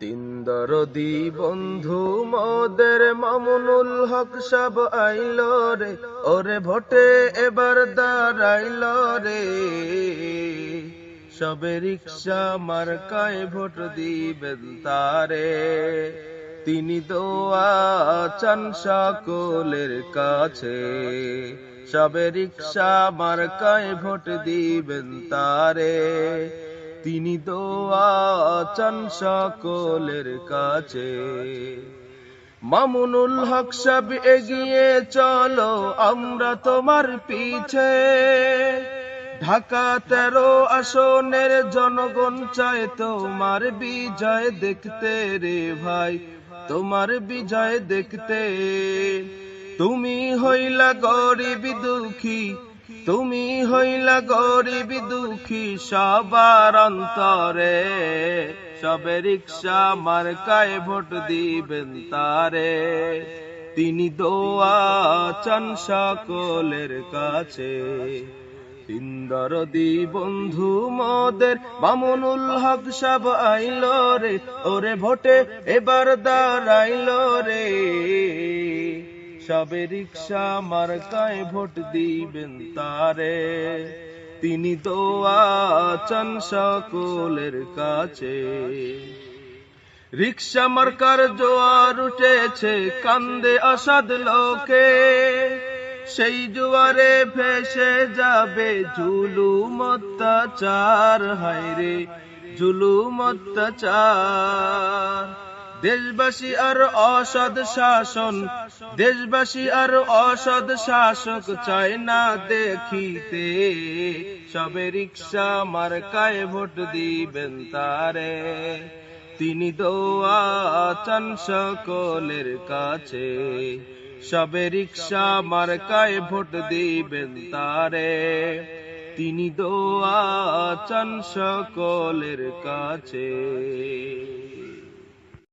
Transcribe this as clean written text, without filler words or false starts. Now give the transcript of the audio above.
তিন দরদি বন্ধু মোদের মামুনুল হক সাব আইলো রে, ওরে ভোটে এবার দাঁড়াইলো রে। সবে রিকশা মার্কায় ভোট দিবেন তারে, তিনি দোয়া চান সকলের কাছে। সবে রিকশা মার্কায় ভোট দিবেন তারে, তিনি দোয়া চান সকলের কাছে। মামুনুল হক সাব এগিয়ে চলো আমরা তোমার পিছে, ঢাকা 13 আসনের জনগণ চায় তোমার বিজয় দেখতে রে ভাই, তোমার বিজয় দেখতে। তুমি হইলা গরিব দুঃখী, তুমি হইলা গরিব দুঃখী সবার অন্তরে। সবে রিকশা মার্কায় ভোট দিবেন তারে, তিনি দোয়া চান সকলের কাছে। তিন দরদি বন্ধু মোদের মামুনুল হক সাব আইলো রে, ওরে ভোটে এবার দাঁড়াইলো রে। সবে রিকশা মার্কায় ভোট দিবেন তারে, তিনি দোয়া চান সকলের কাছে। রিকশা মার্কার জোয়ার উঠেছে কান্দে অসাধ লোকে, সেই জোয়ারে ভেসে যাবে জুলুম অত্যাচার, হায়রে জুলুম অত্যাচার। দেশবাসী আর অসৎ শাসন, দেশবাসী আর অসৎ শাসক চায় না দেখিতে। সবে রিকশা মার্কায় ভোট দিবেন তারে, তিনি দোয়া চান সকলের কাছে। সবে রিকশা মার্কায় ভোট দিবেন তারে, তিনি দোয়া চান সকলের কাছে।